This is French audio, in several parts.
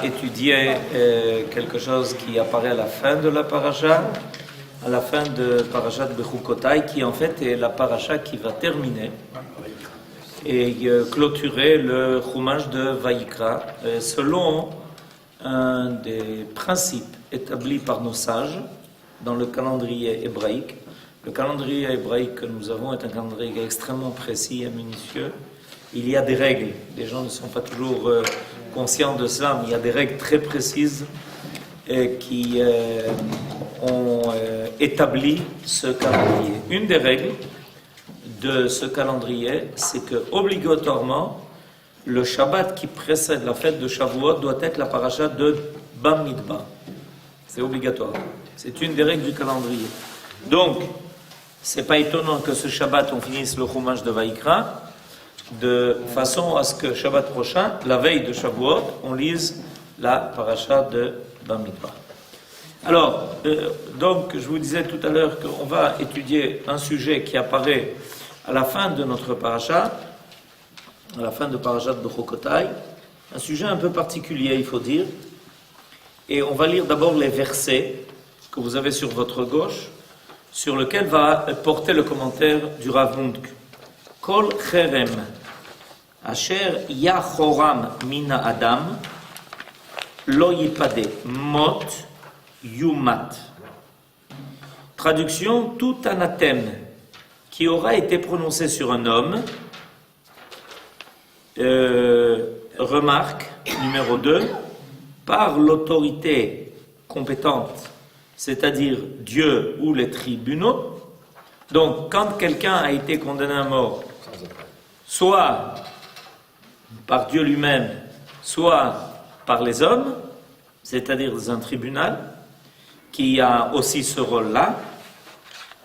étudier quelque chose qui apparaît à la fin de la paracha, à la fin de parashat Bechukotai, qui en fait est la paracha qui va terminer et clôturer le chumash de Vaïkra, selon un des principes établis par nos sages dans le calendrier hébraïque. Le calendrier hébraïque que nous avons est un calendrier extrêmement précis et minutieux. Il y a des règles, les gens ne sont pas toujours conscients de cela, mais il y a des règles très précises qui ont établi ce calendrier. Une des règles de ce calendrier, c'est que obligatoirement, le Shabbat qui précède la fête de Shavuot doit être la paracha de Bamidbar. C'est obligatoire. C'est une des règles du calendrier. Donc, c'est pas étonnant que ce Shabbat, on finisse le chumash de Vaïkra, de façon à ce que Shabbat prochain, la veille de Shavuot, on lise la paracha de Bamidbar. Alors, donc, je vous disais tout à l'heure qu'on va étudier un sujet qui apparaît à la fin de notre paracha, à la fin de parashat Bechukotai, un sujet un peu particulier, il faut dire. Et on va lire d'abord les versets que vous avez sur votre gauche, sur lequel va porter le commentaire du Rav Mundk. Kol cherem asher yachoram mina adam lo yipade mot yumat. Traduction, tout anathème qui aura été prononcé sur un homme, remarque numéro 2, par l'autorité compétente, c'est-à-dire Dieu ou les tribunaux. Donc, quand quelqu'un a été condamné à mort, soit par Dieu lui-même, soit par les hommes, c'est-à-dire dans un tribunal, qui a aussi ce rôle-là,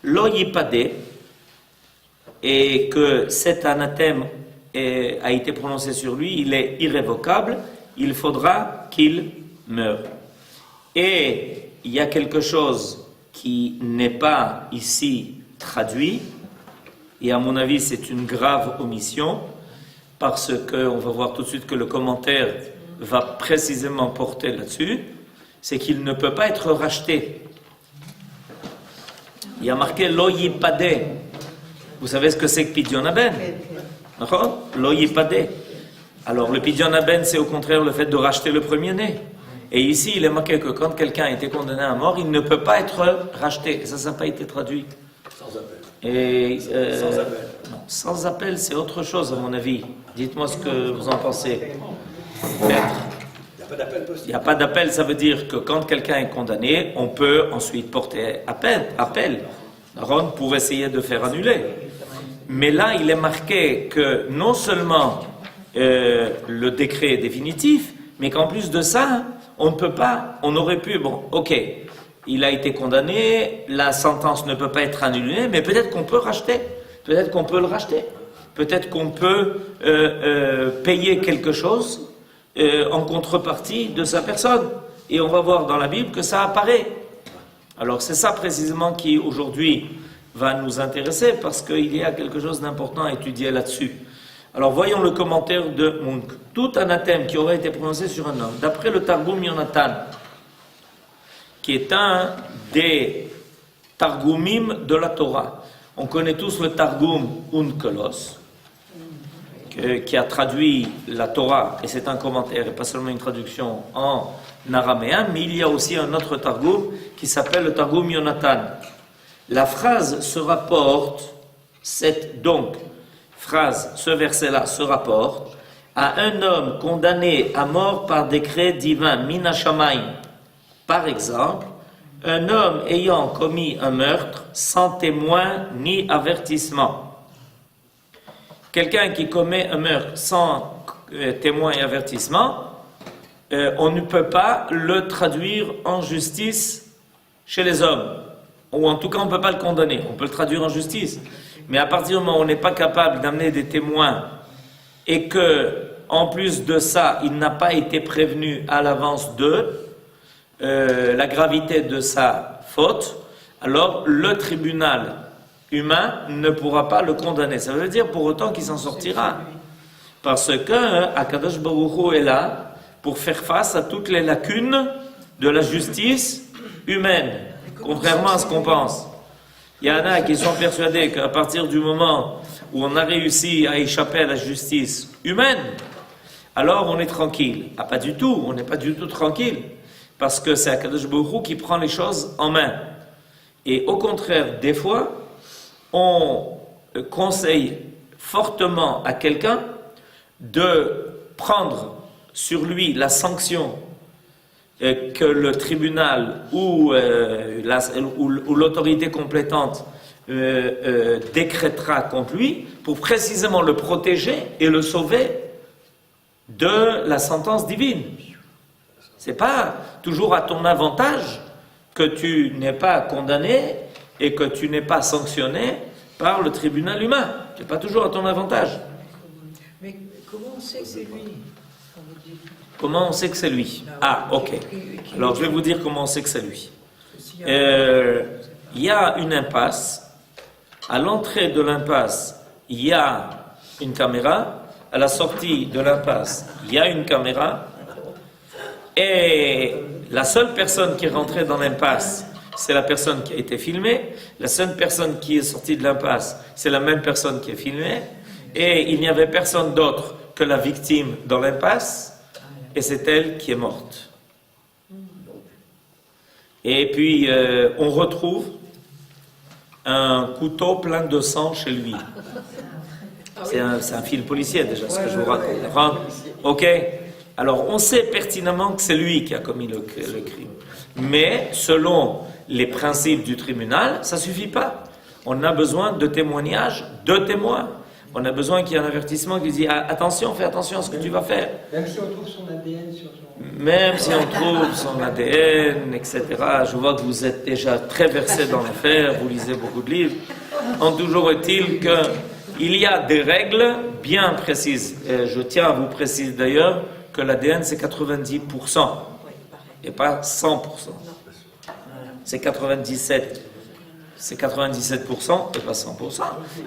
lo yipade, et que cet anathème a été prononcé sur lui, il est irrévocable, il faudra qu'il meure. Et il y a quelque chose qui n'est pas ici traduit, et à mon avis c'est une grave omission, parce qu'on va voir tout de suite que le commentaire va précisément porter là-dessus, c'est qu'il ne peut pas être racheté. Il y a marqué lo yipade. Vous savez ce que c'est que Pidyon Haben? Lo yipade. Alors le Pidyon Haben, c'est au contraire le fait de racheter le premier-né. Et ici, il est marqué que quand quelqu'un a été condamné à mort, il ne peut pas être racheté. Et ça n'a pas été traduit. Sans appel. Et, sans appel. Non, sans appel, c'est autre chose à mon avis. Dites-moi ce que vous en pensez. Il n'y a pas d'appel possible. Il n'y a pas d'appel, ça veut dire que quand quelqu'un est condamné, on peut ensuite porter appel pour essayer de faire annuler. Mais là, il est marqué que non seulement le décret est définitif, mais qu'en plus de ça, on ne peut pas, on aurait pu, il a été condamné, la sentence ne peut pas être annulée, mais peut-être qu'on peut racheter, peut-être qu'on peut le racheter, peut-être qu'on peut payer quelque chose en contrepartie de sa personne. Et on va voir dans la Bible que ça apparaît. Alors c'est ça précisément qui aujourd'hui va nous intéresser, parce qu'il y a quelque chose d'important à étudier là-dessus. Alors voyons le commentaire de Mundk. Tout anathème qui aurait été prononcé sur un homme, d'après le Targum Yonatan, qui est un des Targumim de la Torah. On connaît tous le Targum Onkelos, qui a traduit la Torah, et c'est un commentaire, et pas seulement une traduction en araméen, mais il y a aussi un autre Targum qui s'appelle le Targum Yonatan. La phrase se rapporte, ce verset-là se rapporte à un homme condamné à mort par décret divin, Mina Shamayim. Par exemple, un homme ayant commis un meurtre sans témoin ni avertissement. Quelqu'un qui commet un meurtre sans témoin et avertissement, on ne peut pas le traduire en justice chez les hommes. Ou en tout cas, on ne peut pas le condamner. On peut le traduire en justice. Mais à partir du moment où on n'est pas capable d'amener des témoins et que, en plus de ça, il n'a pas été prévenu à l'avance de la gravité de sa faute, alors le tribunal humain ne pourra pas le condamner. Ça veut dire pour autant qu'il s'en sortira. Parce que Akadosh Baruch Hu est là pour faire face à toutes les lacunes de la justice humaine, contrairement à ce qu'on pense. Il y en a qui sont persuadés qu'à partir du moment où on a réussi à échapper à la justice humaine, alors on est tranquille. Ah, pas du tout, on n'est pas du tout tranquille, parce que c'est Akadosh Baruch Hu qui prend les choses en main. Et au contraire, des fois, on conseille fortement à quelqu'un de prendre sur lui la sanction que le tribunal ou l'autorité compétente décrétera contre lui pour précisément le protéger et le sauver de la sentence divine. C'est pas toujours à ton avantage que tu n'es pas condamné et que tu n'es pas sanctionné par le tribunal humain. C'est pas toujours à ton avantage. Mais comment on sait que c'est lui? Comment on sait que c'est lui? Ah, ok. Alors je vais vous dire comment on sait que c'est lui. Il y a une impasse. À l'entrée de l'impasse, il y a une caméra. À la sortie de l'impasse, il y a une caméra. Et la seule personne qui est rentrée dans l'impasse, c'est la personne qui a été filmée. La seule personne qui est sortie de l'impasse, c'est la même personne qui est filmée. Et il n'y avait personne d'autre que la victime dans l'impasse. Et c'est elle qui est morte. Et puis, on retrouve un couteau plein de sang chez lui. C'est un film policier, déjà, ce que je vous raconte. Ok? Alors, on sait pertinemment que c'est lui qui a commis le crime. Mais, selon les principes du tribunal, ça ne suffit pas. On a besoin de témoignages, de témoins. On a besoin qu'il y ait un avertissement qui dit attention, fais attention à ce que tu vas faire. Même si on trouve son ADN sur son... Même si on trouve son ADN, etc. Je vois que vous êtes déjà très versé dans l'affaire, vous lisez beaucoup de livres. En toujours est-il qu'il y a des règles bien précises. Et je tiens à vous préciser d'ailleurs que l'ADN c'est 90% et pas 100%. C'est 97%. C'est 97% et pas 100%.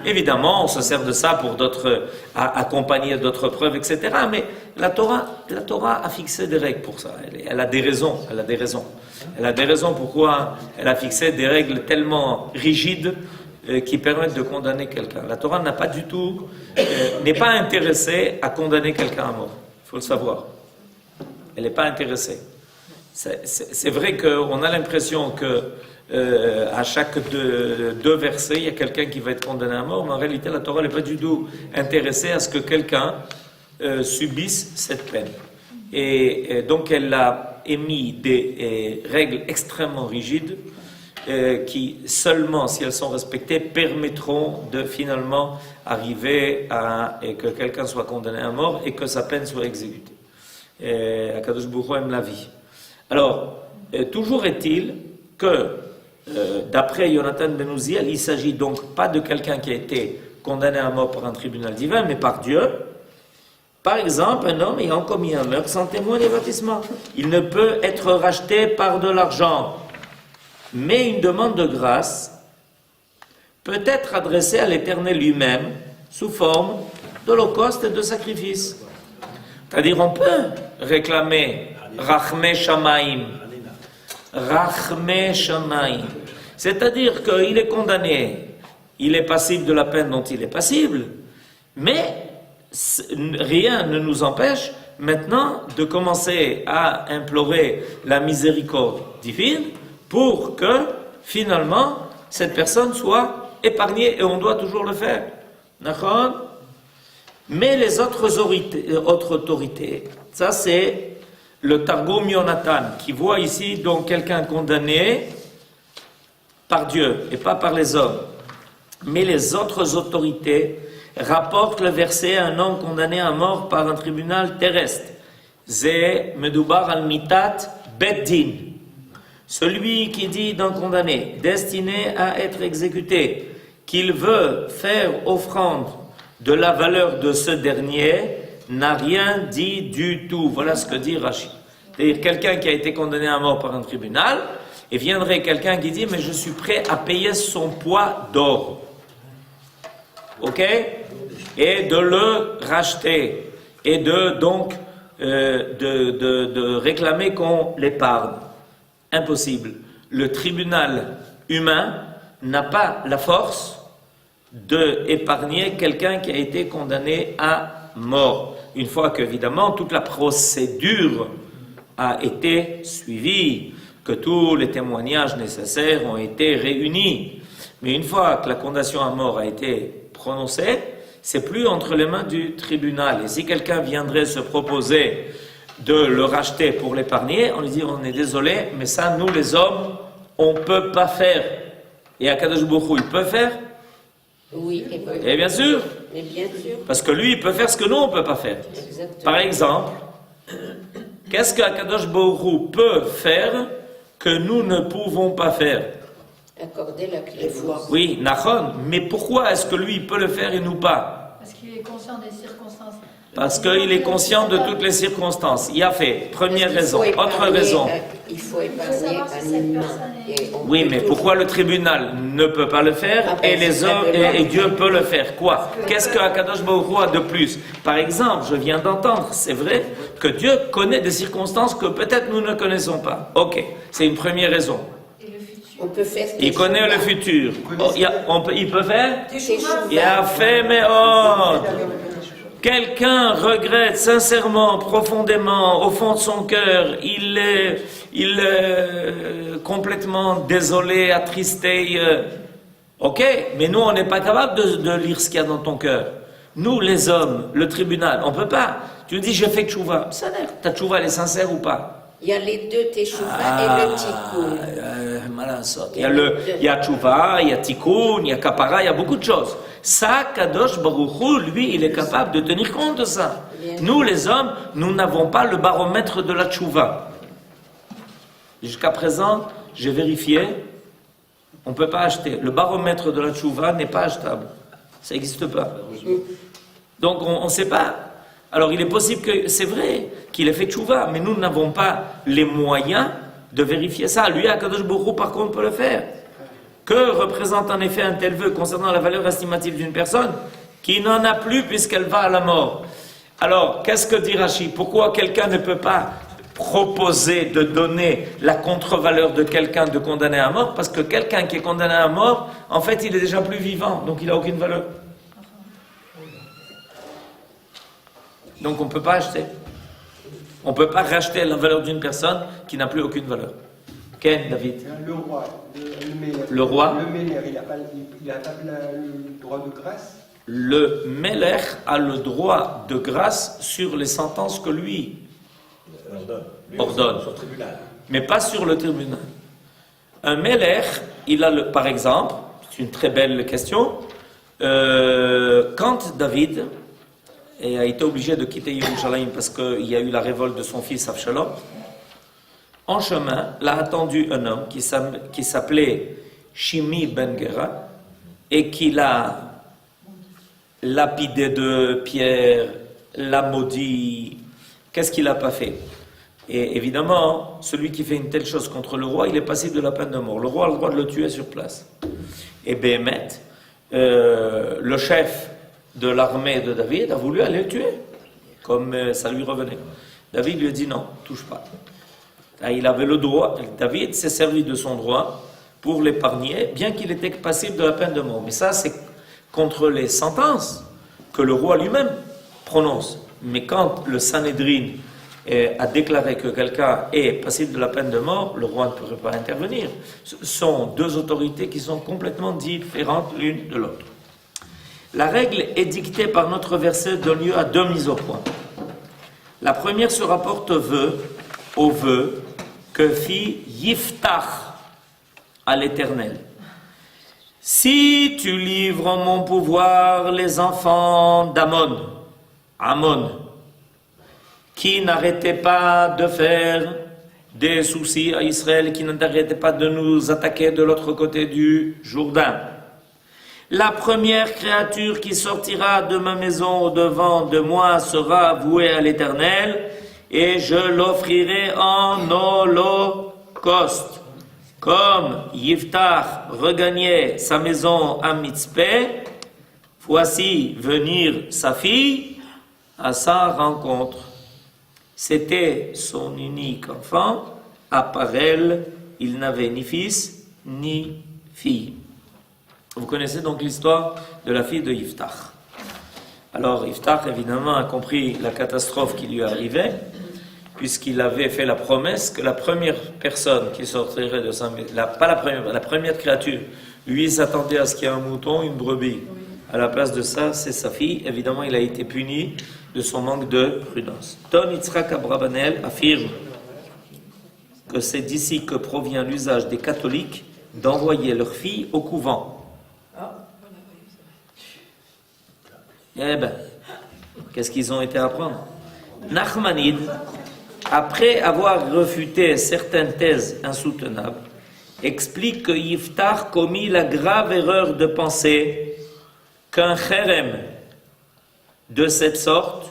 Évidemment, on se sert de ça pour accompagner d'autres preuves, etc. Mais la Torah a fixé des règles pour ça. Elle a des raisons. Elle a des raisons pourquoi elle a fixé des règles tellement rigides qui permettent de condamner quelqu'un. La Torah n'a pas du tout, n'est pas intéressée à condamner quelqu'un à mort. Il faut le savoir. Elle n'est pas intéressée. C'est vrai qu'on a l'impression que à chaque deux versets, il y a quelqu'un qui va être condamné à mort, mais en réalité, la Torah n'est pas du tout intéressée à ce que quelqu'un subisse cette peine. Et donc, elle a émis des règles extrêmement rigides qui, seulement si elles sont respectées, permettront de finalement arriver à que quelqu'un soit condamné à mort et que sa peine soit exécutée. Akadosh Baruch Hu aime la vie. Alors, toujours est-il que d'après Yonatan ben Uziel, il ne s'agit donc pas de quelqu'un qui a été condamné à mort par un tribunal divin, mais par Dieu. Par exemple, un homme ayant commis un meurtre sans témoin d'avertissement, il ne peut être racheté par de l'argent, mais une demande de grâce peut être adressée à l'Éternel lui-même sous forme d'holocauste et de sacrifice. C'est-à-dire, on peut réclamer Rachmei Shamaim. Rachmei Shamaim. C'est-à-dire qu'il est condamné, il est passible de la peine dont il est passible, mais rien ne nous empêche maintenant de commencer à implorer la miséricorde divine pour que finalement cette personne soit épargnée, et on doit toujours le faire. D'accord? Mais les autres autorités, ça c'est le Targum Yonatan, qui voit ici donc quelqu'un condamné par Dieu et pas par les hommes. Mais les autres autorités rapportent le verset à un homme condamné à mort par un tribunal terrestre. Zé Medubar al Mitat Beddin. Celui qui dit d'un condamné destiné à être exécuté qu'il veut faire offrande de la valeur de ce dernier n'a rien dit du tout. Voilà ce que dit Rashi. C'est-à-dire quelqu'un qui a été condamné à mort par un tribunal, et viendrait quelqu'un qui dit mais je suis prêt à payer son poids d'or. Ok? Et de le racheter et de donc de réclamer qu'on l'épargne. Impossible. Le tribunal humain n'a pas la force d'épargner quelqu'un qui a été condamné à mort. Une fois qu'évidemment toute la procédure a été suivie, que tous les témoignages nécessaires ont été réunis. Mais une fois que la condamnation à mort a été prononcée, c'est plus entre les mains du tribunal. Et si quelqu'un viendrait se proposer de le racheter pour l'épargner, on lui dit on est désolé, mais ça nous les hommes, on ne peut pas faire. Et Akadosh Baruch Hu, il peut faire? Oui, Et bien sûr. Mais bien sûr. Parce que lui, il peut faire ce que nous, on ne peut pas faire. Exactement. Par exemple, qu'est-ce qu'Akadosh Baruch Hu peut faire que nous ne pouvons pas faire? Accorder la clé. Oui, Nachon, mais pourquoi est-ce que lui, il peut le faire et nous pas? Parce qu'il est conscient des circonstances. Parce qu'il est conscient de toutes les circonstances. Il a fait, première raison. Autre raison. Il faut épargner un humain. Oui, mais pourquoi le tribunal ne peut pas le faire et les hommes et Dieu peut le faire? Quoi? Qu'est-ce que Akadosh Baruch Hu a de plus? Par exemple, je viens d'entendre, c'est vrai, que Dieu connaît des circonstances que peut-être nous ne connaissons pas. Ok, c'est une première raison. On peut faire Il connaît le futur. Il peut faire? Teshuva. Il a fait, mais quelqu'un regrette sincèrement, profondément, au fond de son cœur, il est complètement désolé, attristé. Ok, mais nous, on n'est pas capable de lire ce qu'il y a dans ton cœur. Nous, les hommes, le tribunal, on ne peut pas. Tu dis, j'ai fait tchouva. Ça l'air. Ta tchouva, elle est sincère ou pas? Il y a les deux teshuva et le tikkun. Il y a tchouva, il y a tikkun, il y a kapara, il y a beaucoup de choses. Ça, Kadosh Baruch Hu, lui, il est capable de tenir compte de ça. Nous, les hommes, nous n'avons pas le baromètre de la tchouva. Jusqu'à présent, j'ai vérifié, on ne peut pas acheter. Le baromètre de la tchouva n'est pas achetable. Ça n'existe pas. Donc, on ne sait pas. Alors, il est possible que, c'est vrai, qu'il ait fait tchouva, mais nous n'avons pas les moyens de vérifier ça. Lui, Akadosh Baruch Hu, par contre, peut le faire. Que représente en effet un tel vœu concernant la valeur estimative d'une personne qui n'en a plus puisqu'elle va à la mort? Alors, qu'est-ce que dit Rashi? Pourquoi quelqu'un ne peut pas proposer de donner la contre-valeur de quelqu'un de condamné à mort? Parce que quelqu'un qui est condamné à mort, en fait, il est déjà plus vivant, donc il n'a aucune valeur. Donc on ne peut pas acheter. On ne peut pas racheter la valeur d'une personne qui n'a plus aucune valeur. Ken, David? Le roi, Le roi? Le Meller, il n'a pas le droit de grâce? Le Meller a le droit de grâce sur les sentences que lui ordonne. Sur le tribunal. Mais pas sur le tribunal. Un Meller, il a par exemple, c'est une très belle question, quand David a été obligé de quitter Yerushalayim parce qu'il y a eu la révolte de son fils Avshalom, en chemin, l'a attendu un homme qui s'appelait Shimi Ben Gera et qui l'a lapidé de pierre, l'a maudit. Qu'est-ce qu'il n'a pas fait? Et évidemment, celui qui fait une telle chose contre le roi, il est passible de la peine de mort. Le roi a le droit de le tuer sur place. Et Béhémet, le chef de l'armée de David, a voulu aller le tuer, comme ça lui revenait. David lui a dit non, touche pas. Il avait le droit, David s'est servi de son droit pour l'épargner, bien qu'il était passible de la peine de mort. Mais ça, c'est contre les sentences que le roi lui-même prononce. Mais quand le Sanhédrin a déclaré que quelqu'un est passible de la peine de mort, le roi ne pourrait pas intervenir. Ce sont deux autorités qui sont complètement différentes l'une de l'autre. La règle édictée par notre verset donne lieu à deux mises au point. La première se rapporte au vœu que fit Yiftach à l'Éternel. Si tu livres en mon pouvoir les enfants Amon, qui n'arrêtaient pas de faire des soucis à Israël, qui n'arrêtaient pas de nous attaquer de l'autre côté du Jourdain. La première créature qui sortira de ma maison au-devant de moi sera vouée à l'Éternel, et je l'offrirai en holocauste. Comme Yiftach regagnait sa maison à Mitzpeh, voici venir sa fille à sa rencontre. C'était son unique enfant. À part elle, il n'avait ni fils ni fille. Vous connaissez donc l'histoire de la fille de Yiftach. Alors Yiftach, évidemment, a compris la catastrophe qui lui arrivait, puisqu'il avait fait la promesse que la première personne qui sortirait de sa maison, la première créature, lui s'attendait à ce qu'il y ait un mouton, une brebis. À la place de ça, c'est sa fille. Évidemment, il a été puni de son manque de prudence. Don Yitzhak Abravanel affirme que c'est d'ici que provient l'usage des catholiques d'envoyer leurs filles au couvent. Eh ben, qu'est-ce qu'ils ont été apprendre? Nachmanide, après avoir refuté certaines thèses insoutenables, explique que Yiftach commit la grave erreur de penser qu'un chérem de cette sorte,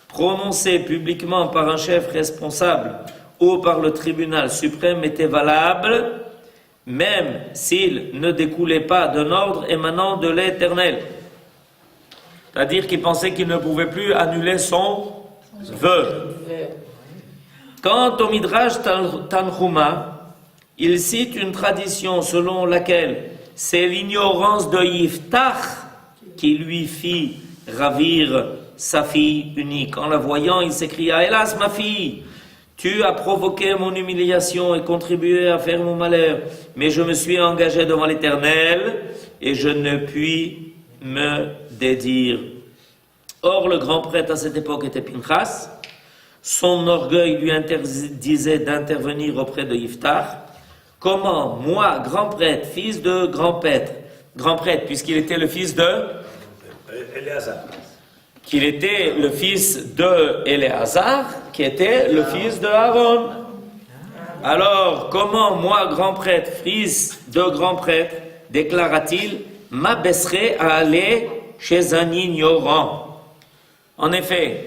prononcé publiquement par un chef responsable ou par le tribunal suprême, était valable, même s'il ne découlait pas d'un ordre émanant de l'Éternel. C'est-à-dire qu'il pensait qu'il ne pouvait plus annuler son vœu. Quant au Midrash Tanhuma, il cite une tradition selon laquelle c'est l'ignorance de Yiftach qui lui fit ravir sa fille unique. En la voyant, il s'écria: hélas, ma fille, tu as provoqué mon humiliation et contribué à faire mon malheur, mais je me suis engagé devant l'Éternel et je ne puis me dédire. Or, le grand prêtre à cette époque était Pinchas. Son orgueil lui interdisait d'intervenir auprès de Yiftach. Comment, moi, grand prêtre, fils de grand prêtre, puisqu'il était le fils de Éléazar. Qu'il était le fils de Éléazar, qui était le fils de Aaron. Alors, comment moi, grand prêtre, fils de grand prêtre, déclara-t-il, m'abaisserai à aller chez un ignorant? En effet,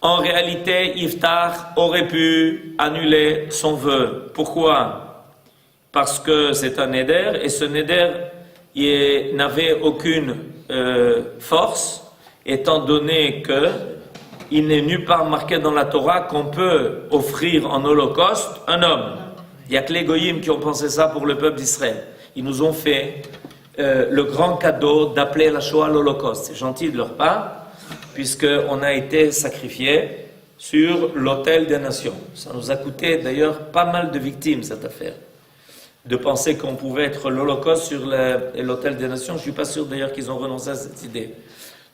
en réalité, Yiftach aurait pu annuler son vœu. Pourquoi? Parce que c'est un néder, et ce néder n'avait aucune force, étant donné qu'il n'est nulle part marqué dans la Torah qu'on peut offrir en holocauste un homme. Il n'y a que les goyim qui ont pensé ça pour le peuple d'Israël. Ils nous ont fait le grand cadeau d'appeler la Shoah l'holocauste. C'est gentil de leur part, puisqu'on a été sacrifié sur l'autel des nations. Ça nous a coûté d'ailleurs pas mal de victimes, cette affaire. De penser qu'on pouvait être l'holocauste sur l'autel des nations. Je ne suis pas sûr d'ailleurs qu'ils ont renoncé à cette idée.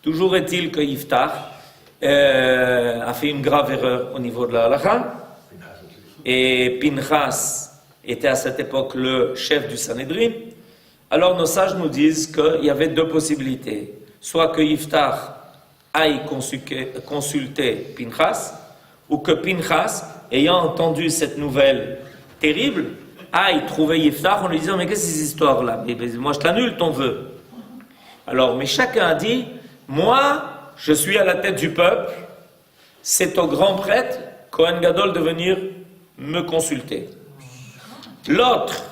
Toujours est-il que Yiftach a fait une grave erreur au niveau de la halakha, et Pinchas était à cette époque le chef du Sanhédrin. Alors nos sages nous disent qu'il y avait deux possibilités. Soit que Yiftach aille consulter Pinchas, ou que Pinchas, ayant entendu cette nouvelle terrible, aille trouver Yiftach en lui disant: mais qu'est-ce que c'est cette histoire-là? Mais moi je t'annule ton vœu. Alors, mais chacun a dit: moi, je suis à la tête du peuple, c'est au grand prêtre, Kohen Gadol, de venir me consulter. L'autre,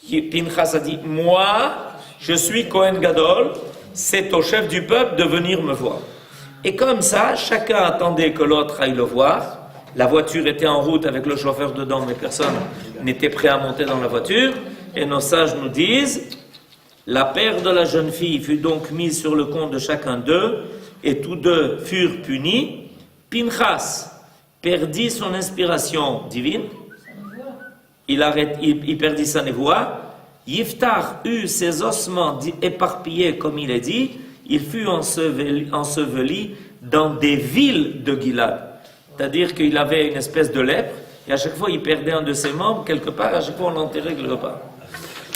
Pinchas, a dit: moi, je suis Kohen Gadol, c'est au chef du peuple de venir me voir. Et comme ça, chacun attendait que l'autre aille le voir. La voiture était en route avec le chauffeur dedans, mais personne n'était prêt à monter dans la voiture. Et nos sages nous disent: la paire de la jeune fille fut donc mise sur le compte de chacun d'eux, et tous deux furent punis. Pinchas perdit son inspiration divine, il perdit sa névoie. Yiftach eut ses ossements éparpillés, comme il est dit, il fut enseveli dans des villes de Gilad. C'est-à-dire qu'il avait une espèce de lèpre, et à chaque fois il perdait un de ses membres quelque part, à chaque fois on l'enterrait quelque part.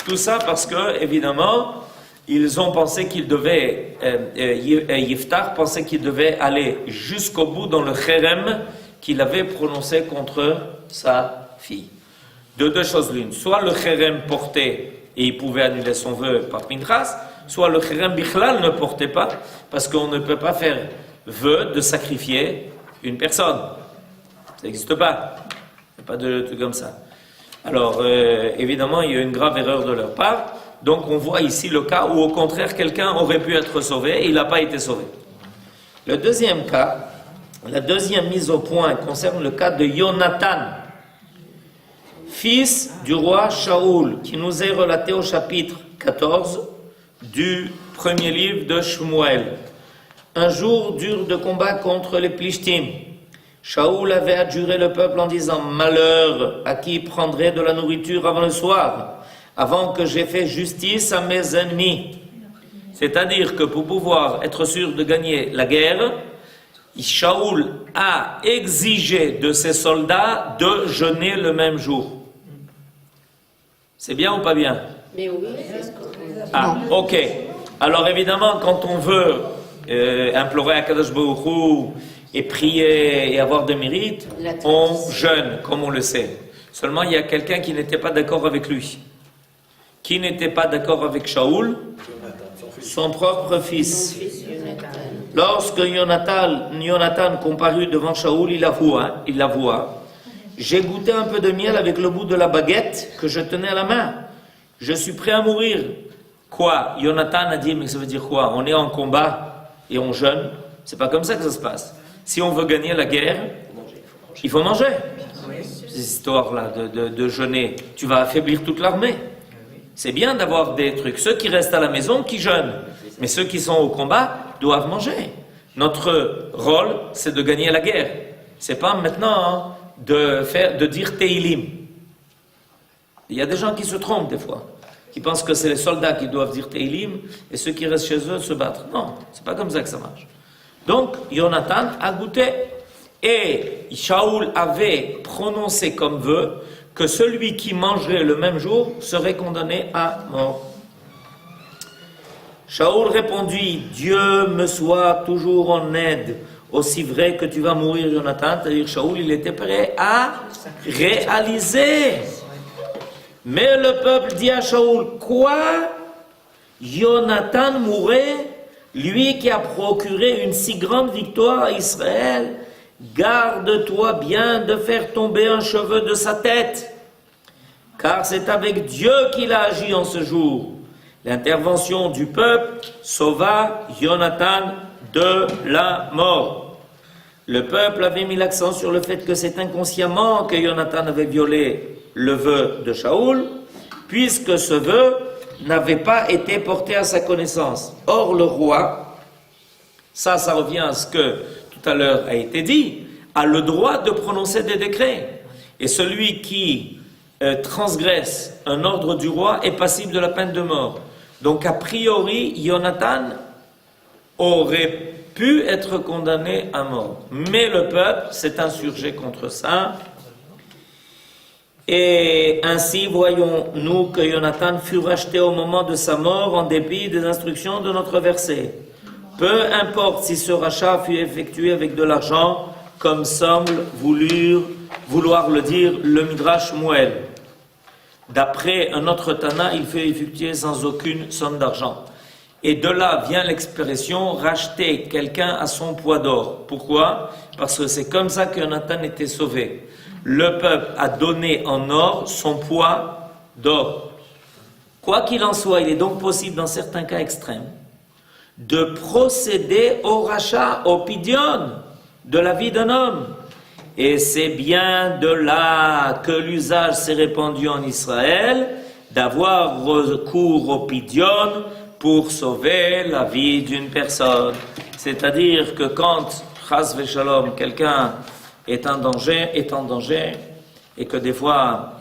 Tout ça parce que, évidemment, ils ont pensé qu'ils devaient, Yiftach pensait qu'il devait aller jusqu'au bout dans le chérem qu'il avait prononcé contre sa fille. De deux choses l'une, soit le chérem portait et il pouvait annuler son vœu par Pinchas, soit le chérem bichlal ne portait pas, parce qu'on ne peut pas faire vœu de sacrifier une personne. Ça n'existe pas. Il n'y a pas de truc comme ça. Alors, évidemment, il y a une grave erreur de leur part. Donc, on voit ici le cas où, au contraire, quelqu'un aurait pu être sauvé et il n'a pas été sauvé. Le deuxième cas, La deuxième mise au point concerne le cas de Jonathan, fils du roi Shaoul, qui nous est relaté au chapitre 14 du premier livre de Shmuel. Un jour dur de combat contre les Plishtim. Shaoul avait adjuré le peuple en disant « Malheur à qui prendrait de la nourriture avant le soir, avant que j'aie fait justice à mes ennemis. » C'est-à-dire que pour pouvoir être sûr de gagner la guerre, Shaoul a exigé de ses soldats de jeûner le même jour. C'est bien ou pas bien? Mais oui, c'est ce qu'on dit. Ah, ok. Alors évidemment, quand on veut implorer à Kadosh Baruch Hu et prier et avoir des mérites, on jeûne, comme on le sait. Seulement, il y a quelqu'un qui n'était pas d'accord avec lui. Qui n'était pas d'accord avec Shaoul? Son propre fils. Lorsque Jonathan comparut devant Shaoul, il avoua, j'ai goûté un peu de miel avec le bout de la baguette que je tenais à la main. Je suis prêt à mourir. Quoi? Jonathan a dit, mais ça veut dire quoi? On est en combat et on jeûne? C'est pas comme ça que ça se passe. Si on veut gagner la guerre, il faut manger. Ces histoires-là de jeûner, tu vas affaiblir toute l'armée. C'est bien d'avoir des trucs. Ceux qui restent à la maison, qui jeûnent. Mais ceux qui sont au combat doivent manger. Notre rôle, c'est de gagner la guerre. C'est pas maintenant de dire Teilim. Il y a des gens qui se trompent des fois, qui pensent que c'est les soldats qui doivent dire Teilim et ceux qui restent chez eux se battre. Non, c'est pas comme ça que ça marche. Donc, Jonathan a goûté et Shaoul avait prononcé comme vœu que celui qui mangerait le même jour serait condamné à mort. Shaoul répondit, Dieu me soit toujours en aide, aussi vrai que tu vas mourir, Jonathan. C'est-à-dire Shaoul, il était prêt à réaliser. Mais le peuple dit à Shaoul, quoi? Jonathan mourrait, lui qui a procuré une si grande victoire à Israël, garde-toi bien de faire tomber un cheveu de sa tête, car c'est avec Dieu qu'il a agi en ce jour. L'intervention du peuple sauva Jonathan de la mort. Le peuple avait mis l'accent sur le fait que c'est inconsciemment que Jonathan avait violé le vœu de Shaoul, puisque ce vœu n'avait pas été porté à sa connaissance. Or, le roi, ça revient à ce que tout à l'heure a été dit, a le droit de prononcer des décrets. Et celui qui transgresse un ordre du roi est passible de la peine de mort. Donc, a priori, Jonathan aurait pu être condamné à mort. Mais le peuple s'est insurgé contre ça. Et ainsi, voyons-nous que Jonathan fut racheté au moment de sa mort en dépit des instructions de notre verset. Peu importe si ce rachat fut effectué avec de l'argent, comme semble vouloir le dire le Midrash Shmuel. D'après un autre Tana, il fut effectué sans aucune somme d'argent. Et de là vient l'expression racheter quelqu'un à son poids d'or. Pourquoi? Parce que c'est comme ça que Jonathan était sauvé. Le peuple a donné en or son poids d'or. Quoi qu'il en soit, il est donc possible dans certains cas extrêmes de procéder au rachat, au pidion de la vie d'un homme. Et c'est bien de là que l'usage s'est répandu en Israël d'avoir recours au pidion pour sauver la vie d'une personne. C'est-à-dire que quand, chas v'shalom, quelqu'un est en danger, et que des fois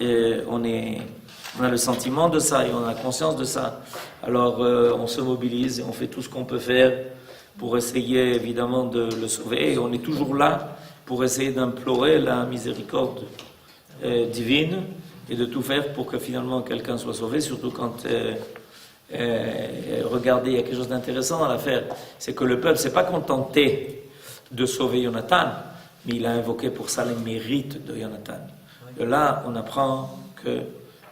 on a le sentiment de ça et on a conscience de ça, alors on se mobilise et on fait tout ce qu'on peut faire pour essayer évidemment de le sauver, et on est toujours là pour essayer d'implorer la miséricorde divine et de tout faire pour que finalement quelqu'un soit sauvé, surtout quand regardez, il y a quelque chose d'intéressant dans l'affaire, c'est que le peuple s'est pas contenté de sauver Jonathan, mais il a invoqué pour ça les mérites de Jonathan. De là, on apprend que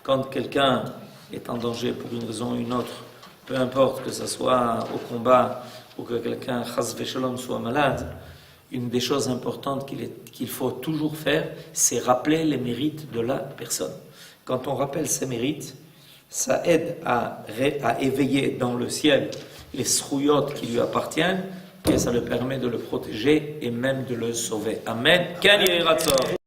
quand quelqu'un est en danger pour une raison ou une autre, peu importe que ce soit au combat ou que quelqu'un, chas v'shalom, soit malade, une des choses importantes qu'il faut toujours faire, c'est rappeler les mérites de la personne. Quand on rappelle ses mérites, ça aide à éveiller dans le ciel les srouyot qui lui appartiennent, et ça le permet de le protéger et même de le sauver. Amen. Ken Yehei Ratzon.